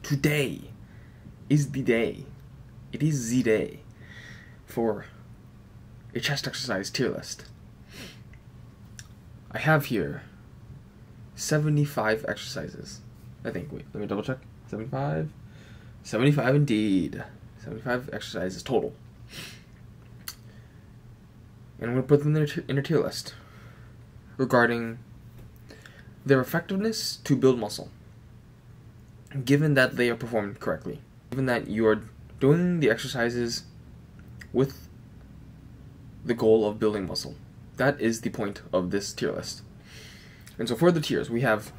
today is the day. It is the day for a chest exercise tier list. I have here 75 exercises. I think, wait, let me double check. 75? 75 indeed. 75 exercises total. And I'm going to put them in a tier list regarding their effectiveness to build muscle, given that they are performed correctly. Given that you are doing the exercises with the goal of building muscle. That is the point of this tier list. And so for the tiers, we have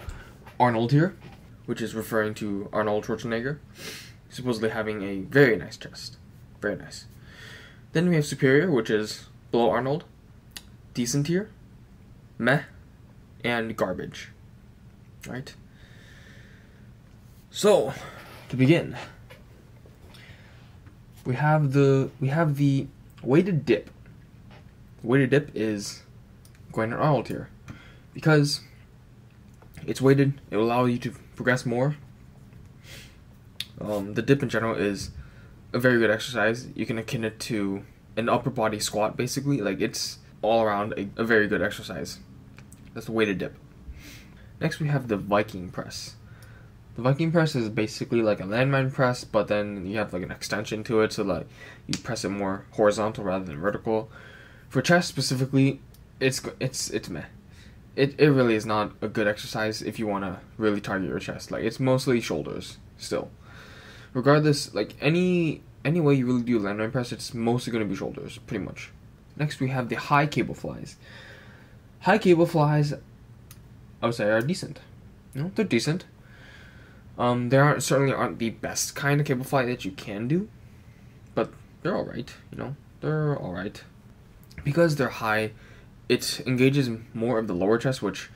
Arnold Tier, which is referring to Arnold Schwarzenegger, supposedly having a very nice chest. Very nice. Then we have Superior, which is below Arnold, Decent Tier, Meh, and Garbage. Right? So, to begin, we have the weighted dip. Weighted dip is going to Arnold Tier because it's weighted. It will allow you to progress more. The dip in general is a very good exercise. You can akin it to an upper body squat, basically. Like, it's all around a very good exercise. That's the weighted dip. Next, we have the Viking Press. The Viking Press is basically like a Landmine Press, but then you have like an extension to it, so like you press it more horizontal rather than vertical. For chest specifically, it's meh. It really is not a good exercise if you want to really target your chest. Like, it's mostly shoulders still. Regardless, like any way you really do Landmine Press, it's mostly going to be shoulders, pretty much. Next, we have the high cable flies. High cable flies, I would say, are decent. You know, they're decent. They certainly aren't the best kind of cable fly that you can do, but they're alright, you know, they're alright. Because they're high, it engages more of the lower chest, which,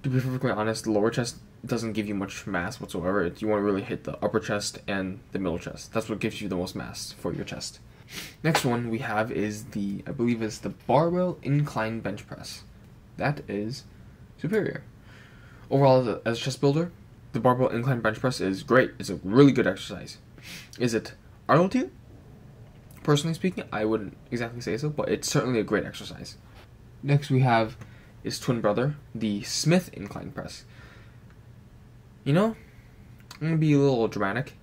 to be perfectly honest, the lower chest doesn't give you much mass whatsoever. You want to really hit the upper chest and the middle chest. That's what gives you the most mass for your chest. Next one we have is I believe it's the Barbell Incline Bench Press. That is superior. Overall, as a chest builder, the Barbell Incline Bench Press is great. It's a really good exercise. Is it Arnold Tier? Personally speaking, I wouldn't exactly say so, but it's certainly a great exercise. Next we have his twin brother, the Smith Incline Press. You know, I'm going to be a little dramatic.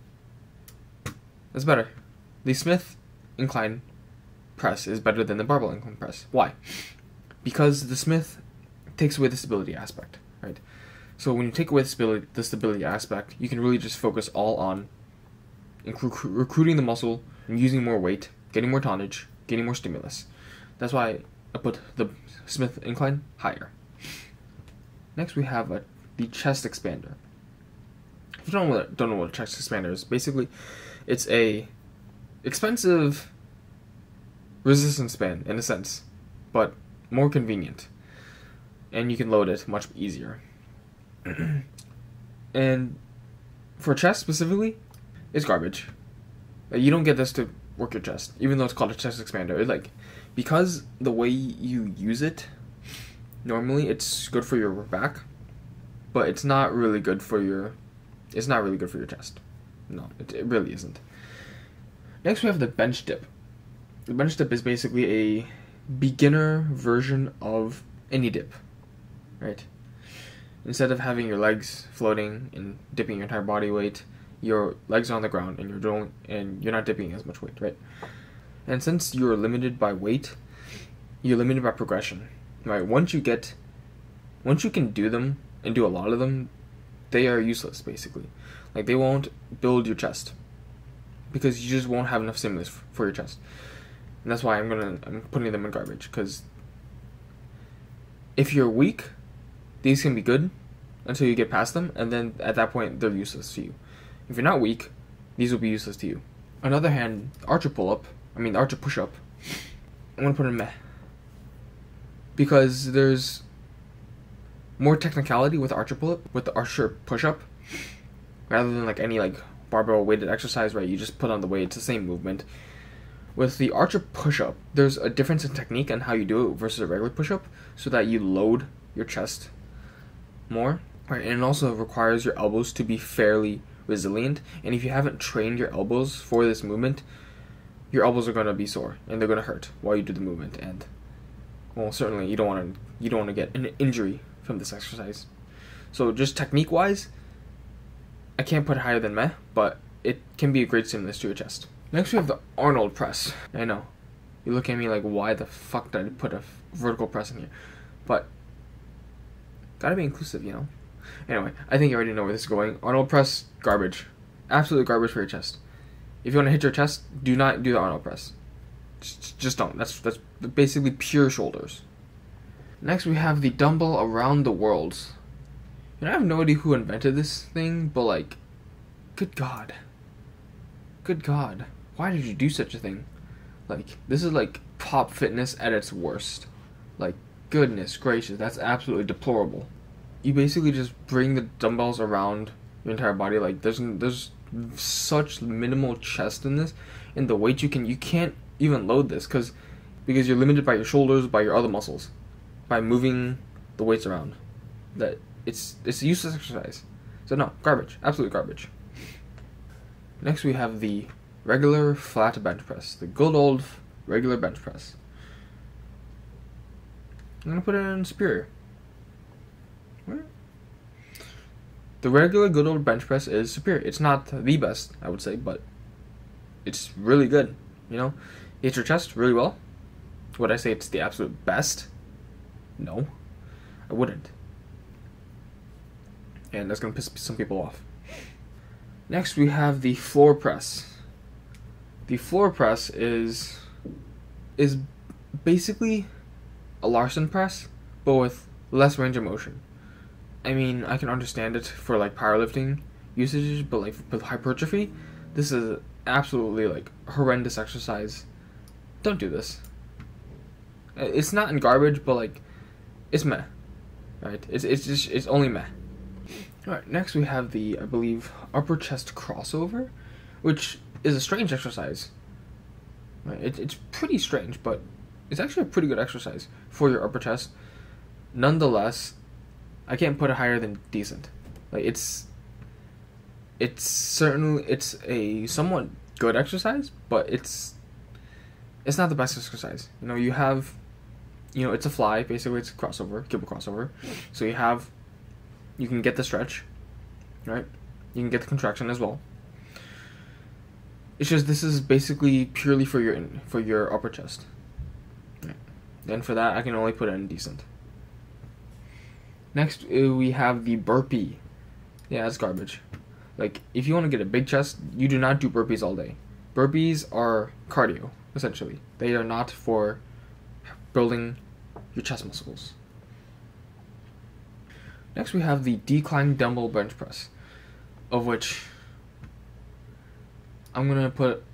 That's better. The Smith Incline Press is better than the Barbell Incline Press. Why? Because the Smith takes away the stability aspect, right? So when you take away the stability aspect, you can really just focus all on recruiting the muscle, and using more weight, getting more tonnage, getting more stimulus. That's why I put the Smith Incline higher. Next we have the chest expander. If you don't know what a chest expander is, basically it's a expensive resistance band in a sense, but more convenient, and you can load it much easier. And for chest specifically, it's garbage. You don't get this to work your chest, even though it's called a chest expander. Because the way you use it, normally it's good for your back, but it's not really good for your chest. No, it really isn't. Next we have the bench dip. The bench dip is basically a beginner version of any dip, right? Instead of having your legs floating and dipping your entire body weight, your legs are on the ground and you're not dipping as much weight, right? And since you're limited by weight, you're limited by progression, right? Once you can do them and do a lot of them, they are useless basically. Like, they won't build your chest because you just won't have enough stimulus for your chest. And that's why I'm putting them in garbage, because if you're weak, these can be good until you get past them, and then at that point they're useless to you. If you're not weak, these will be useless to you. On the other hand, the Archer Pushup, I'm going to put in meh. Because there's more technicality with the Archer Pushup, rather than like any barbell weighted exercise where you just put on the weight. It's the same movement. With the Archer Pushup, there's a difference in technique on how you do it versus a regular push-up, so that you load your chest more, right? And it also requires your elbows to be fairly resilient, and if you haven't trained your elbows for this movement, your elbows are going to be sore and they're going to hurt while you do the movement, and well, certainly you don't want to get an injury from this exercise. So just technique wise, I can't put it higher than meh, but it can be a great stimulus to your chest. Next we have the Arnold Press. I know, you look at me like, why the fuck did I put a vertical press in here? But gotta be inclusive, you know. Anyway, I think you already know where this is going. Arnold Press, garbage. Absolute garbage for your chest. If you want to hit your chest, do not do the Arnold Press. Just don't. That's basically pure shoulders. Next we have the dumbbell around the world. And I have no idea who invented this thing, but like, good God. Good God. Why did you do such a thing? Like, this is like pop fitness at its worst. Like, goodness gracious, that's absolutely deplorable. You basically just bring the dumbbells around your entire body. Like, there's such minimal chest in this, and the weight you can't even load this because you're limited by your shoulders, by your other muscles, by moving the weights around. That it's a useless exercise. So no, garbage, absolute garbage. Next we have the regular flat bench press, the good old regular bench press. I'm gonna put it in superior. Where? The regular good old bench press is superior. It's not the best, I would say, but it's really good. You know, hits your chest really well. Would I say it's the absolute best? No, I wouldn't. And that's gonna piss some people off. Next we have the floor press. The floor press is basically a Larson press, but with less range of motion. I mean, I can understand it for like powerlifting usages, but like with hypertrophy, this is absolutely like horrendous exercise. Don't do this. It's not in garbage, but like, it's meh. Right? It's only meh. Alright, next we have the, I believe, upper chest crossover, which is a strange exercise. Right? It's pretty strange, but it's actually a pretty good exercise for your upper chest. Nonetheless, I can't put it higher than decent. Like, it's certainly a somewhat good exercise, but it's not the best exercise. You know, it's a fly, basically it's a crossover, cable crossover. So you can get the stretch, right? You can get the contraction as well. It's just this is basically purely for your upper chest. Right. And for that, I can only put it in decent. Next, we have the burpee. Yeah, that's garbage. Like, if you want to get a big chest, you do not do burpees all day. Burpees are cardio, essentially. They are not for building your chest muscles. Next, we have the decline dumbbell bench press, of which I'm gonna put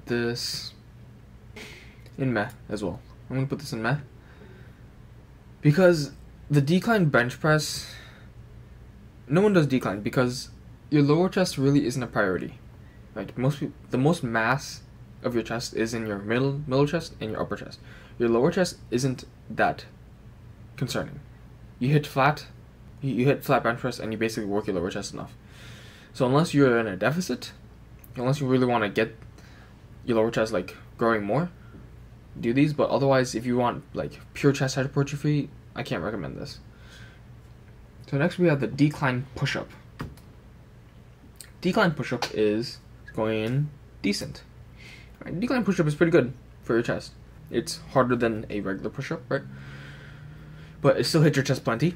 this in meh as well. I'm gonna put this in meh because the decline bench press, no one does decline because your lower chest really isn't a priority, right? The most mass of your chest is in your middle chest and your upper chest. Your lower chest isn't that concerning. You hit flat bench press and you basically work your lower chest enough. So unless you're in a deficit, unless you really want to get your lower chest like growing more, do these. But otherwise, if you want like pure chest hypertrophy, I can't recommend this. So next we have the decline pushup. Decline pushup is going in decent. Right, decline pushup is pretty good for your chest. It's harder than a regular pushup, right? But it still hits your chest plenty.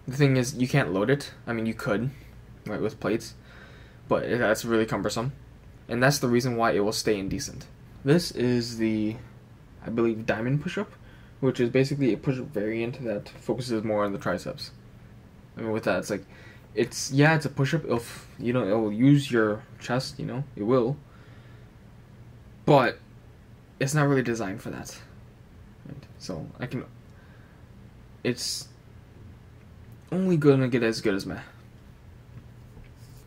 The thing is, you can't load it. I mean, you could, right, with plates, but that's really cumbersome. And that's the reason why it will stay indecent. This is the, I believe, diamond pushup, which is basically a push-up variant that focuses more on the triceps. I mean, with that, it's like, it's a push-up. It will use your chest, it will. But it's not really designed for that. Right? So it's only gonna get as good as meh.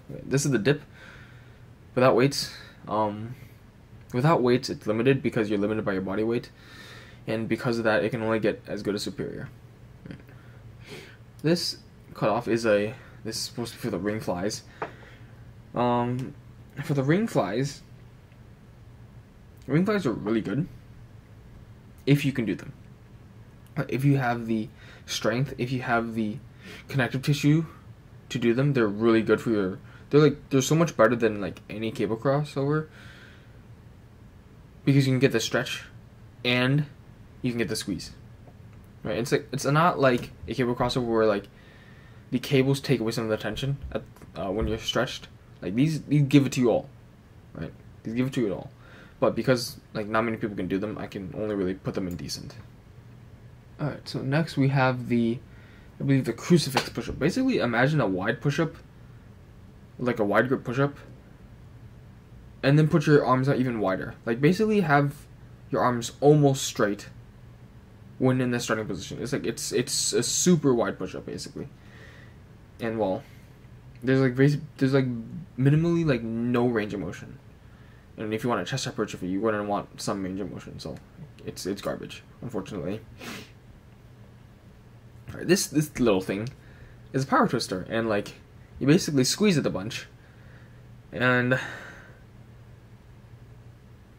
This is the dip. Without weights, it's limited because you're limited by your body weight, and because of that, it can only get as good as superior. This cutoff is a This is supposed to be for the ring flies. For the ring flies are really good if you can do them. If you have the strength, if you have the connective tissue to do them, they're really good for your. They're so much better than like any cable crossover because you can get the stretch and you can get the squeeze. Right? It's not like a cable crossover where like the cables take away some of the tension when you're stretched. Like these give it to you all, right? These give it to you all. But because like not many people can do them, I can only really put them in decent. Alright, so next we have I believe the Crucifix Pushup. Basically, imagine a wide push-up, like a wide grip push-up, and then put your arms out even wider. Like basically have your arms almost straight when in the starting position. It's like it's a super wide push-up basically. And well, there's like minimally like no range of motion. And if you want a chest hypertrophy, you wouldn't want some range of motion. So it's garbage, unfortunately. Alright, this little thing is a power twister, and like you basically squeeze it a bunch, and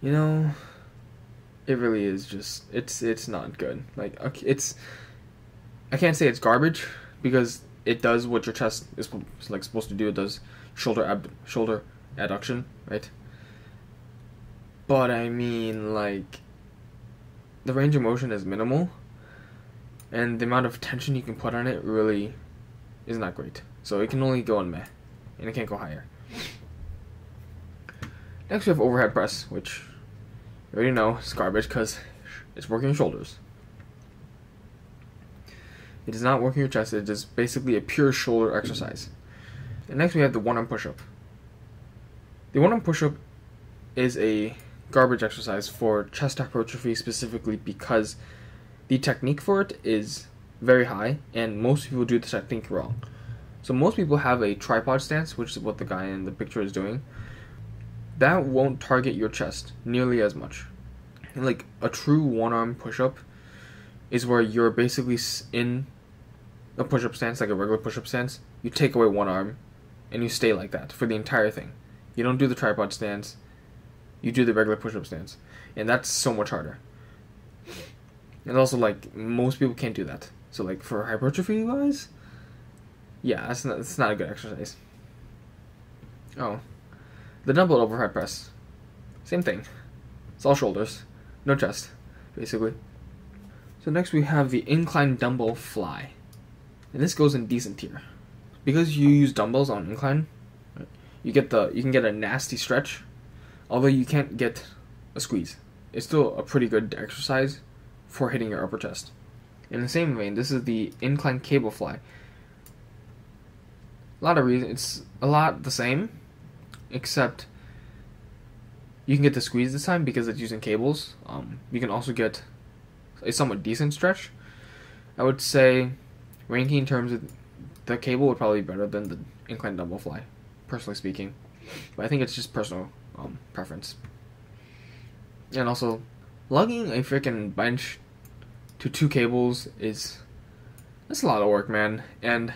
you know, it really is just it's not good. Like okay, I can't say it's garbage because it does what your chest is like supposed to do. It does shoulder adduction, right? But I mean, like, the range of motion is minimal, and the amount of tension you can put on it really is not great. So it can only go on meh, and it can't go higher. Next we have overhead press, which you already know is garbage because it's working your shoulders. It is not working your chest. It is basically a pure shoulder exercise. And next we have the one-arm push-up. The one-arm push-up is a garbage exercise for chest hypertrophy specifically because the technique for it is very high and most people do the technique wrong. So most people have a tripod stance, which is what the guy in the picture is doing. That won't target your chest nearly as much. And like a true one-arm push-up is where you're basically in a push-up stance, like a regular push-up stance. You take away one arm and you stay like that for the entire thing. You don't do the tripod stance. You do the regular push-up stance, and that's so much harder. And also, like, most people can't do that. So, like, for hypertrophy wise, yeah, it's not a good exercise. Oh, the dumbbell overhead press, same thing. It's all shoulders, no chest, basically. So next we have the Incline Dumbbell Fly, and this goes in decent tier because you use dumbbells on incline. You can get a nasty stretch. Although you can't get a squeeze. It's still a pretty good exercise for hitting your upper chest. In the same vein, this is the Incline Cable Fly. A lot of reasons. It's a lot the same, except you can get the squeeze this time because it's using cables. You can also get a somewhat decent stretch. I would say ranking in terms of the cable would probably be better than the Incline Dumbbell Fly, personally speaking. But I think it's just personal preference. And also, lugging a freaking bench to 2 cables that's a lot of work, man. And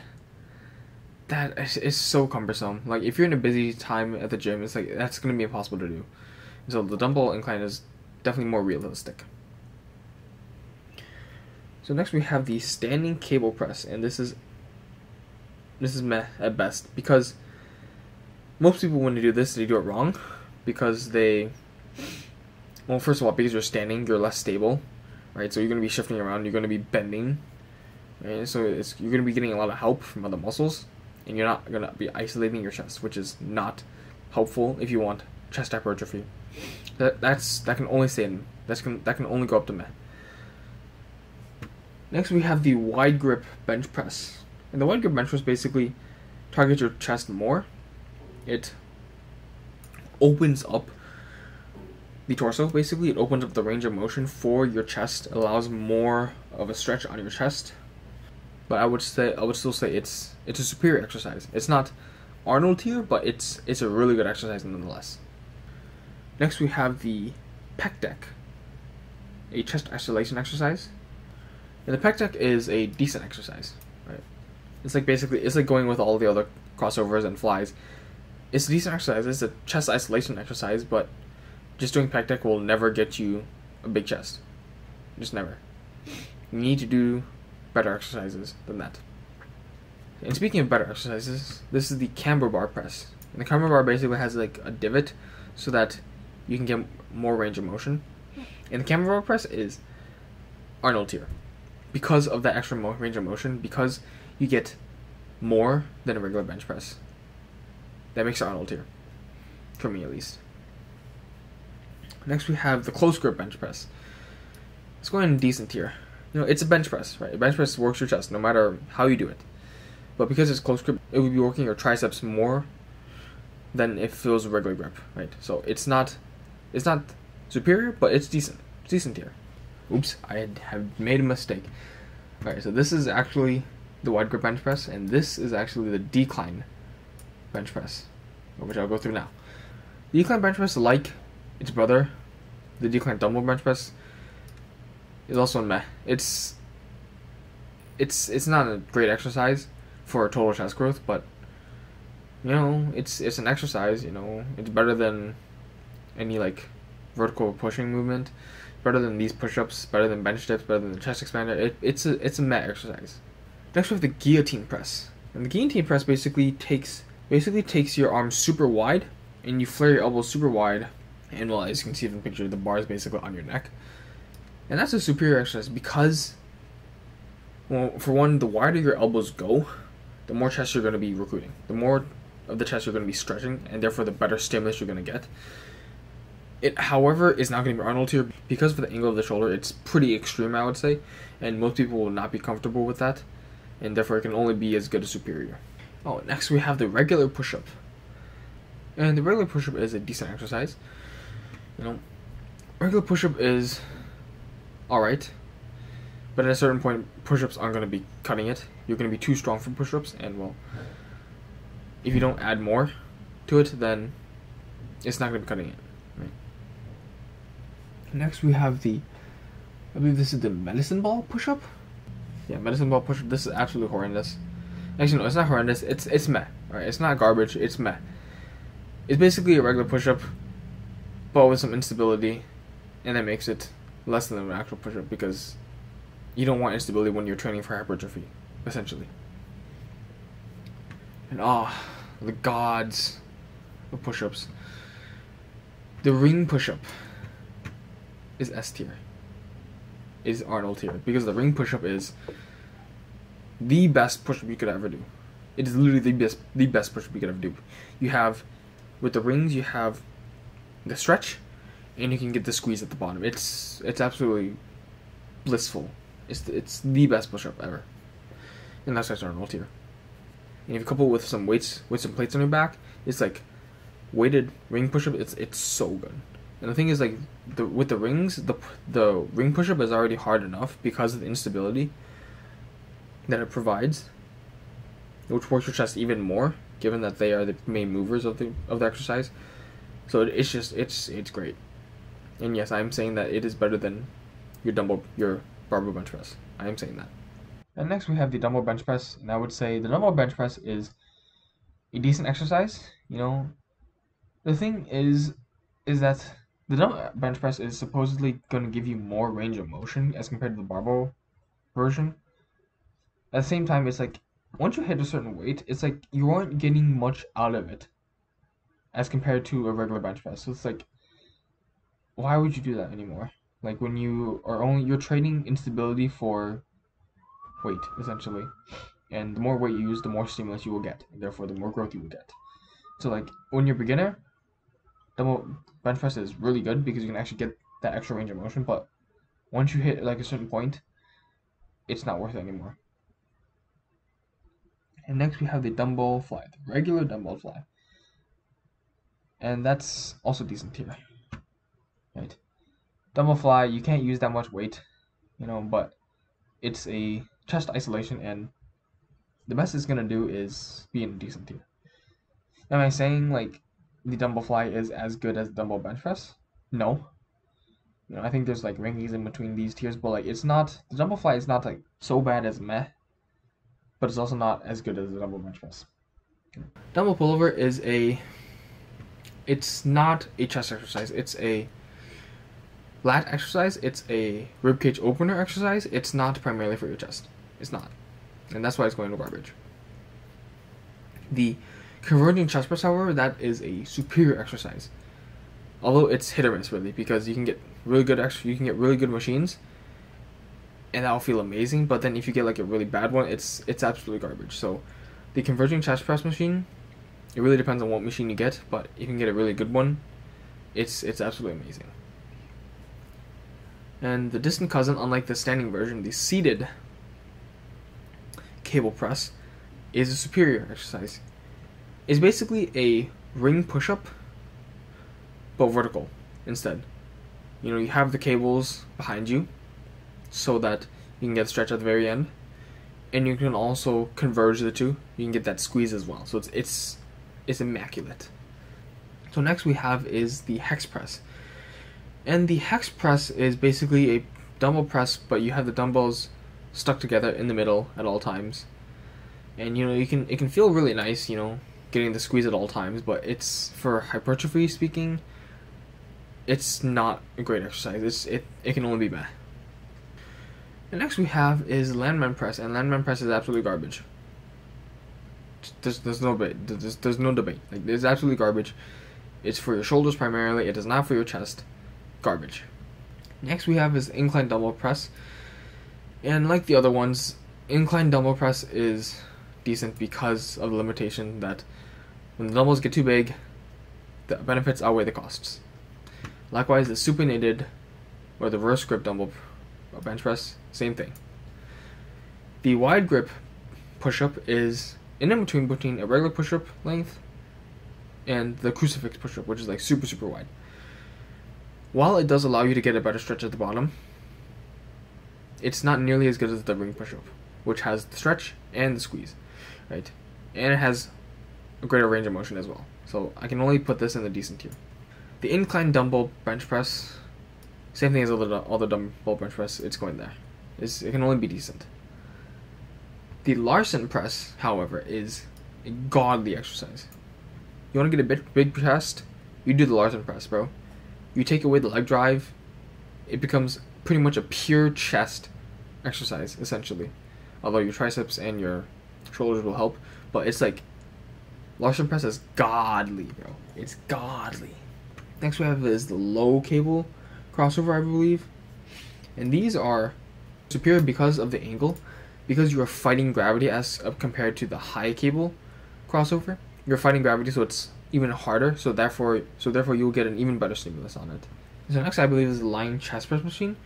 that is so cumbersome. Like, if you're in a busy time at the gym, it's like that's gonna be impossible to do. So the dumbbell incline is definitely more realistic. So next we have the standing cable press, and this is meh at best because most people, when they do this, they do it wrong because well, first of all, because you're standing, you're less stable, right? So you're going to be shifting around, you're going to be bending, right? So you're going to be getting a lot of help from other muscles, and you're not going to be isolating your chest, which is not helpful if you want chest hypertrophy. That can only stay in, that can only go up to meh. Next we have the wide grip bench press, and the wide grip bench press basically targets your chest more. It opens up the torso, basically. It opens up the range of motion for your chest, allows more of a stretch on your chest. But I would still say it's a superior exercise. It's not Arnold Tier, but it's a really good exercise nonetheless. Next we have the Pec Deck, a chest isolation exercise. And the Pec Deck is a decent exercise, right? It's like basically, it's like going with all the other crossovers and flies. It's a decent exercise. It's a chest isolation exercise, but just doing pec deck will never get you a big chest. Just never. You need to do better exercises than that. And speaking of better exercises, this is the Camber Bar Press. And the Camber Bar basically has like a divot so that you can get more range of motion. And the Camber Bar Press is Arnold Tier. Because of that extra range of motion, because you get more than a regular bench press. That makes it Arnold Tier. For me, at least. Next we have the close grip bench press. It's going in decent tier. You know, it's a bench press, right? A bench press works your chest no matter how you do it. But because it's close grip, it would be working your triceps more than if it was a regular grip, right? So it's not superior, but it's decent. It's decent tier. Oops, I have made a mistake. Alright, so this is actually the wide grip bench press, and this is actually the decline bench press, which I'll go through now. The decline bench press, like its brother, the decline dumbbell bench press, is also meh. It's not a great exercise for total chest growth, but you know, it's an exercise. You know, it's better than any like vertical pushing movement, better than these push-ups, better than bench dips, better than the chest expander. It's a meh exercise. Next we have the guillotine press, and the guillotine press basically takes your arms super wide, and you flare your elbows super wide, and well, as you can see from the picture, the bar is basically on your neck, and that's a superior exercise because, well, for one, the wider your elbows go, the more chest you're going to be recruiting, the more of the chest you're going to be stretching, and therefore the better stimulus you're going to get. It, however, is not going to be Arnold Tier because of the angle of the shoulder. It's pretty extreme, I would say, and most people will not be comfortable with that, and therefore it can only be as good as superior. Oh, next we have the regular push-up, and the regular push-up is a decent exercise. You know, regular push-up is alright, but at a certain point, push-ups aren't going to be cutting it. You're going to be too strong for push-ups, and well, if you don't add more to it, then it's not going to be cutting it. Right? Next we have the, I believe this is the medicine ball push-up. Yeah, medicine ball push-up. This is absolutely horrendous. Actually, no, it's not horrendous. It's meh. Alright, it's not garbage. It's meh. It's basically a regular push-up, but with some instability, and that makes it less than an actual push-up because you don't want instability when you're training for hypertrophy, essentially. And the gods of push-ups. The ring push-up is S tier. Is Arnold Tier, because the ring push-up is the best push-up you could ever do. It is literally the best push-up you could ever do. You have, with the rings, you have the stretch, and you can get the squeeze at the bottom. It's absolutely blissful. It's the best push-up ever, and that's Arnold Tier. And if you couple it with some weights, with some plates on your back, it's like weighted ring push-up. It's so good. And the thing is, like, with the rings, the ring push-up is already hard enough because of the instability that it provides, which works your chest even more, given that they are the main movers of the exercise. So it's great. And yes, I'm saying that it is better than your barbell bench press. I am saying that. And next we have the dumbbell bench press, and I would say the dumbbell bench press is a decent exercise. You know, the thing is that the dumbbell bench press is supposedly going to give you more range of motion as compared to the barbell version. At the same time, it's like, once you hit a certain weight, it's like you aren't getting much out of it as compared to a regular bench press. So it's like, why would you do that anymore? Like, when you're trading instability for weight, essentially. And the more weight you use, the more stimulus you will get, and therefore the more growth you will get. So like, when you're a beginner, dumbbell bench press is really good because you can actually get that extra range of motion, but once you hit like a certain point, it's not worth it anymore. And next we have the dumbbell fly, the regular dumbbell fly. And that's also decent tier. Right? Dumbbell fly, you can't use that much weight, you know, but it's a chest isolation, and the best it's gonna do is be in a decent tier. Am I saying like the dumbbell fly is as good as the dumbbell bench press? No. You know, I think there's like rankings in between these tiers, but like, it's not, the dumbbell fly is not like so bad as meh, but but it's also not as good as the dumbbell bench press. Dumbbell pullover is it's not a chest exercise. It's a lat exercise. It's a ribcage opener exercise. It's not primarily for your chest. It's not, and that's why it's going to garbage. The converging chest press, however, that is a superior exercise. Although it's hit or miss really, because you can get really good machines, and that'll feel amazing. But then if you get like a really bad one, it's absolutely garbage. So the converging chest press machine, it really depends on what machine you get, but if you can get a really good one, it's absolutely amazing. And the distant cousin, unlike the standing version, the seated cable press is a superior exercise. It's basically a ring push-up, but vertical instead. You know, you have the cables behind you so that you can get stretch at the very end, and you can also converge the two. You can get that squeeze as well. So it's immaculate. So next we have is the Hex Press. And the Hex Press is basically a dumbbell press, but you have the dumbbells stuck together in the middle at all times. And you know, it can feel really nice, you know, getting the squeeze at all times, but it's, for hypertrophy speaking, it's not a great exercise. It can only be bad. And next we have is Landmine Press, and Landmine Press is absolutely garbage. There's no debate. There's no debate. Like, it's absolutely garbage. It's for your shoulders primarily. It is not for your chest. Garbage. Next we have is Incline Dumbbell Press, and like the other ones, Incline Dumbbell Press is decent because of the limitation that when the dumbbells get too big, the benefits outweigh the costs. Likewise, the supinated or the reverse grip dumbbell bench press, same thing. The wide grip push-up is in between a regular push-up length and the Crucifix Pushup, which is like super wide. While it does allow you to get a better stretch at the bottom, it's not nearly as good as the ring push-up, which has the stretch and the squeeze, right? And it has a greater range of motion as well. So I can only put this in the decent tier. The incline dumbbell bench press, same thing as all the dumbbell bench press, it's going there. It can only be decent. The Larson Press, however, is a godly exercise. You want to get a big chest, you do the Larson Press, bro. You take away the leg drive, it becomes pretty much a pure chest exercise, essentially. Although your triceps and your shoulders will help, but it's like, Larson Press is godly, bro. It's godly. Next we have is the low cable crossover, I believe. And these are superior because of the angle, because you are fighting gravity as compared to the high cable crossover. You're fighting gravity, so it's even harder, so therefore you'll get an even better stimulus on it. So next I believe is the lying chest press machine,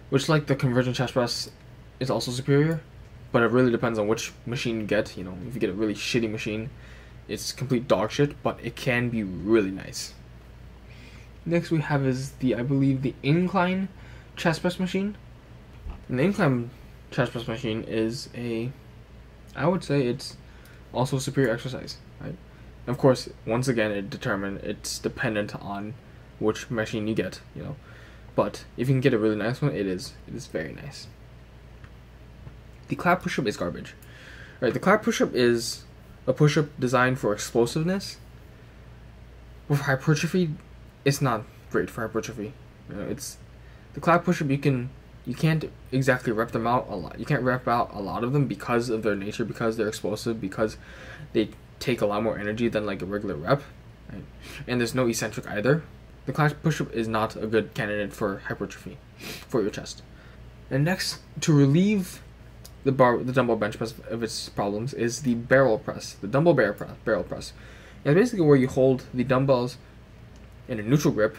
which, like the convergent chest press, is also superior, but it really depends on which machine you get. You know, if you get a really shitty machine, it's complete dog shit, but it can be really nice. Next we have is I believe the incline chest press machine. And the incline chest press machine is I would say it's also a superior exercise, right? Of course, once again, it's dependent on which machine you get, you know. But if you can get a really nice one, it is very nice. The clap push-up is garbage, right? The clap push-up is a push-up designed for explosiveness. With hypertrophy, it's not great for hypertrophy. You know, it's the clap push-up. You can't exactly rep them out a lot. You can't rep out a lot of them because of their nature, because they're explosive, because they take a lot more energy than like a regular rep, right? And there's no eccentric either. The clap push-up is not a good candidate for hypertrophy for your chest. And next, to relieve the dumbbell bench press of its problems, is the barrel press, the dumbbell barrel press. And it's basically where you hold the dumbbells in a neutral grip,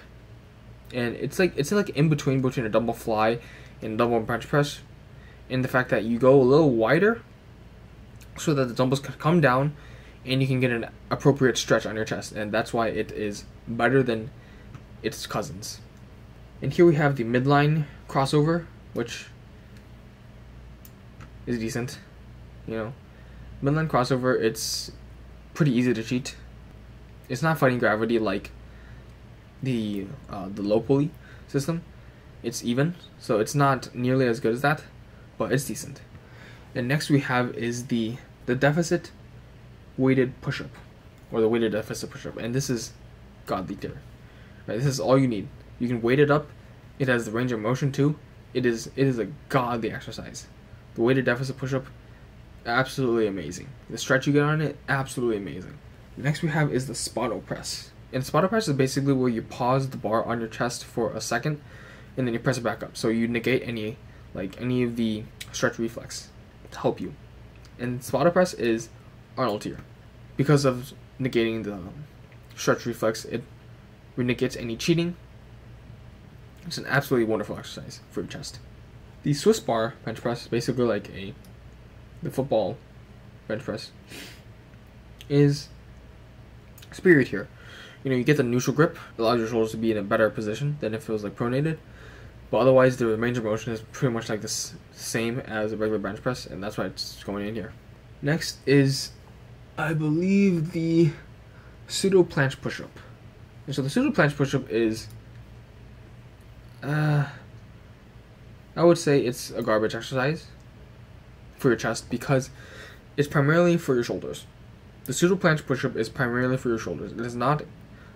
and it's like in between a dumbbell fly and dumbbell bench press, in the fact that you go a little wider so that the dumbbells can come down and you can get an appropriate stretch on your chest, and that's why it is better than its cousins. And here we have the midline crossover, which is decent. You know, midline crossover, it's pretty easy to cheat. It's not fighting gravity like the low pulley system. It's even, so it's not nearly as good as that, but it's decent. And next we have is the deficit weighted push-up, or the weighted deficit push-up, and this is godly tier. Right, this is all you need. You can weight it up. It has the range of motion too. It is a godly exercise. The weighted deficit push-up, absolutely amazing. The stretch you get on it, absolutely amazing. Next we have is the Spoto Press. And Spoto Press is basically where you pause the bar on your chest for a second, and then you press it back up. So you negate any of the stretch reflex to help you. And Spoto Press is Arnold Tier. Because of negating the stretch reflex, it negates any cheating. It's an absolutely wonderful exercise for your chest. The Swiss bar bench press, basically like the football bench press, is superior here. You know, you get the neutral grip, it allows your shoulders to be in a better position than if it was like pronated. But otherwise, the range of motion is pretty much like the same as a regular bench press, and that's why it's going in here. Next is, I believe, the Pseudo Planche Pushup. And so the Pseudo Planche Pushup is, I would say it's a garbage exercise for your chest because it's primarily for your shoulders. The Pseudo Planche Pushup is primarily for your shoulders. It is not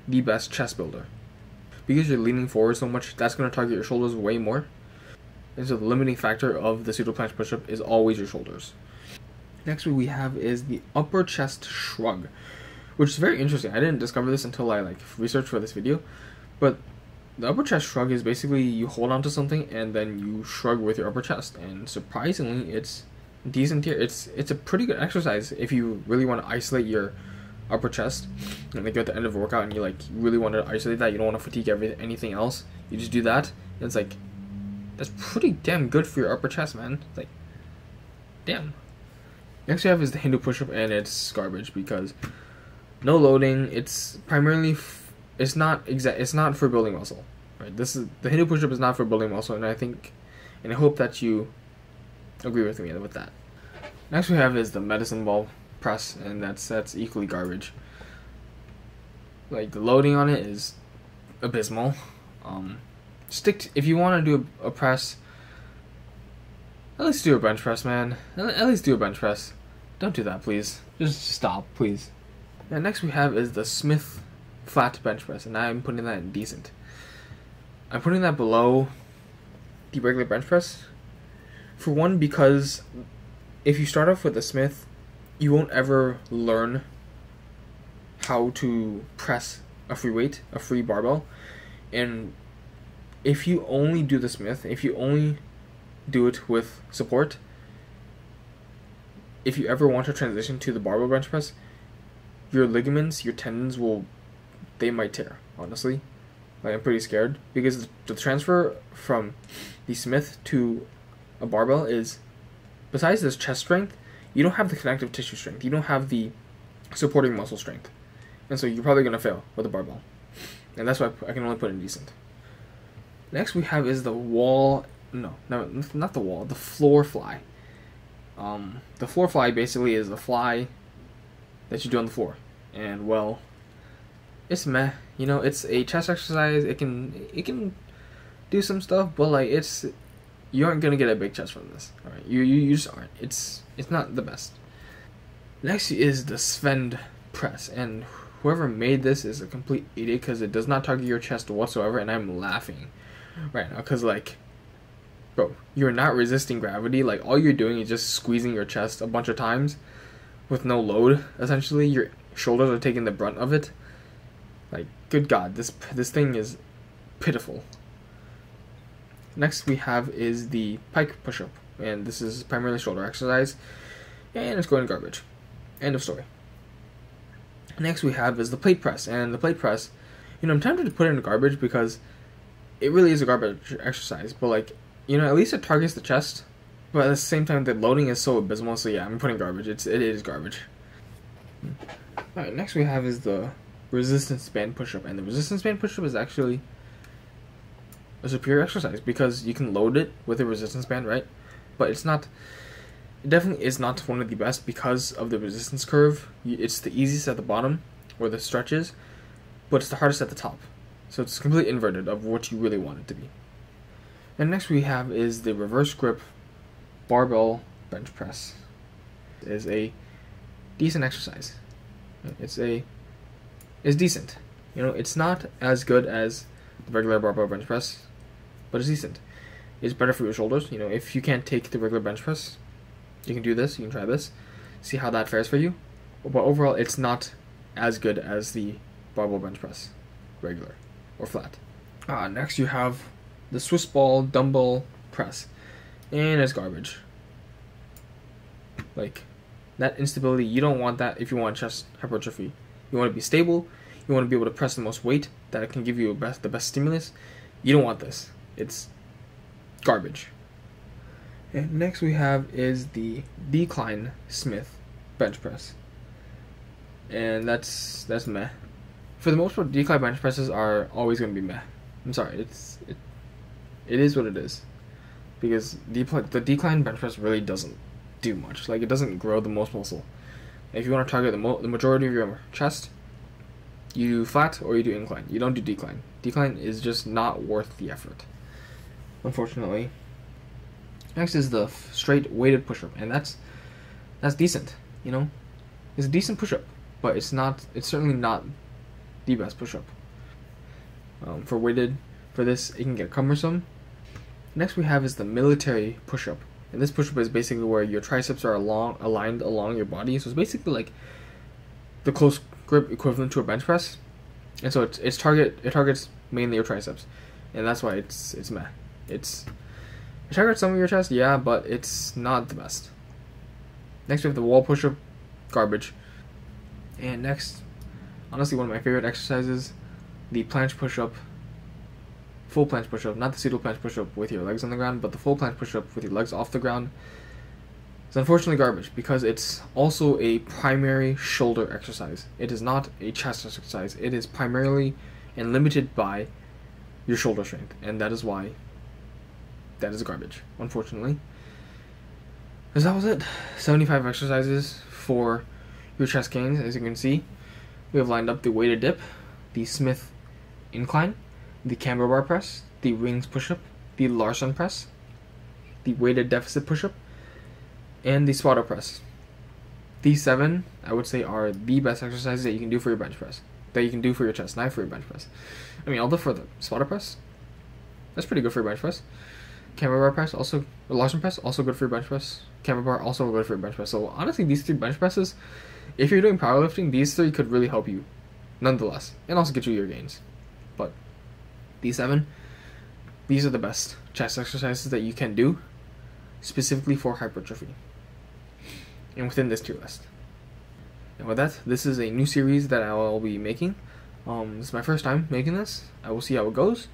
the best chest builder. Because you're leaning forward so much, that's going to target your shoulders way more. And so the limiting factor of the Pseudo Planche Pushup is always your shoulders. Next we have is the upper chest shrug, which is very interesting. I didn't discover this until I researched for this video. But the upper chest shrug is basically you hold onto something and then you shrug with your upper chest. And surprisingly, it's decent here. It's a pretty good exercise if you really want to isolate your upper chest, and like you're at the end of a workout and you really want to isolate that, you don't want to fatigue anything else, you just do that, and it's that's pretty damn good for your upper chest, man. It's damn. Next we have is the Hindu push-up, and it's garbage because no loading. It's primarily it's not for building muscle, right? The Hindu push-up is not for building muscle, and I hope that you agree with me with that. Next we have is the medicine ball press, and that's equally garbage. The loading on it is abysmal. If you want to do a press, at least do a bench press, man. At least do a bench press. Don't do that, please. Just stop, please. And next we have is the Smith flat bench press, and I'm putting that in decent. I'm putting that below the regular bench press. For one, because if you start off with the Smith, you won't ever learn how to press a free weight, a free barbell. And if you only do the Smith, if you only do it with support, if you ever want to transition to the barbell bench press, your ligaments, your tendons they might tear, honestly. I'm pretty scared, because the transfer from the Smith to a barbell is, besides this chest strength, you don't have the connective tissue strength. You don't have the supporting muscle strength. And so you're probably going to fail with a barbell. And that's why I can only put in decent. Next we have is the the floor fly. The floor fly basically is the fly that you do on the floor. And well, it's meh. You know, it's a chest exercise. It can do some stuff, but you aren't gonna get a big chest from this. Alright, you just aren't. It's not the best. Next is the Svend Press, and whoever made this is a complete idiot because it does not target your chest whatsoever, and I'm laughing right now because bro, you're not resisting gravity. All you're doing is just squeezing your chest a bunch of times with no load. Essentially, your shoulders are taking the brunt of it. Good God, this thing is pitiful. Next we have is the Pike Pushup, and this is primarily shoulder exercise, and it's going in garbage. End of story. Next we have is the plate press, and the plate press, I'm tempted to put it in garbage because it really is a garbage exercise, but at least it targets the chest, but at the same time the loading is so abysmal, so yeah, I'm putting garbage. It is garbage. Alright, next we have is the resistance band push-up, and the resistance band push-up is actually a superior exercise because you can load it with a resistance band, right? But it definitely is not one of the best because of the resistance curve. It's the easiest at the bottom where the stretch is, but it's the hardest at the top. So it's completely inverted of what you really want it to be. And next we have is the reverse grip barbell bench press is a decent exercise. It's decent. You know, it's not as good as the regular barbell bench press, but it's decent. It's better for your shoulders. You know, if you can't take the regular bench press, you can do this. You can try this. See how that fares for you. But overall, it's not as good as the barbell bench press, regular or flat. Next, you have the Swiss ball dumbbell press, and it's garbage. Like, that instability, you don't want that if you want chest hypertrophy. You want to be stable. You want to be able to press the most weight that it can give you the best stimulus. You don't want this. It's garbage. And next we have is the Decline Smith bench press, and that's meh. For the most part, decline bench presses are always going to be meh. I'm sorry, it is what it is, because the decline bench press really doesn't do much. Like, it doesn't grow the most muscle. If you want to target the majority of your chest, you do flat or you do incline. You don't do decline. Decline is just not worth the effort, unfortunately. Next is the straight weighted push-up, and that's decent. You know, it's a decent push-up, but it's certainly not the best push-up. For this, it can get cumbersome. Next we have is the military push-up, and this push-up is basically where your triceps are aligned along your body. So it's basically like the close grip equivalent to a bench press, and so it targets mainly your triceps, and that's why it's meh. It targets some of your chest, yeah, but it's not the best. Next we have the wall push-up, garbage. And next, honestly, one of my favorite exercises, the planche push-up, full planche push-up, not the pseudo planche push-up with your legs on the ground, but the full planche push-up with your legs off the ground. It's unfortunately garbage because it's also a primary shoulder exercise. It is not a chest exercise. It is primarily and limited by your shoulder strength, and that is why that is garbage, unfortunately. Because that was it. 75 exercises for your chest gains. As you can see, we have lined up the weighted dip, the Smith incline, the Camber Bar Press, the Rings Pushup, the Larson Press, the weighted deficit push-up, and the Spoto Press. These 7, I would say, are the best exercises that you can do for your bench press, that you can do for your chest, not for your bench press. I mean, although for the Spoto Press, that's pretty good for your bench press. Camber Bar Press, also, Larson Press, also good for your bench press. Camber Bar, also good for your bench press. So honestly, these 3 bench presses, if you're doing powerlifting, these 3 could really help you, nonetheless, and also get you your gains. But these 7, these are the best chest exercises that you can do, specifically for hypertrophy, and within this tier list. And with that, this is a new series that I will be making. This is my first time making this. I will see how it goes,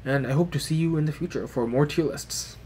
and I hope to see you in the future for more tier lists.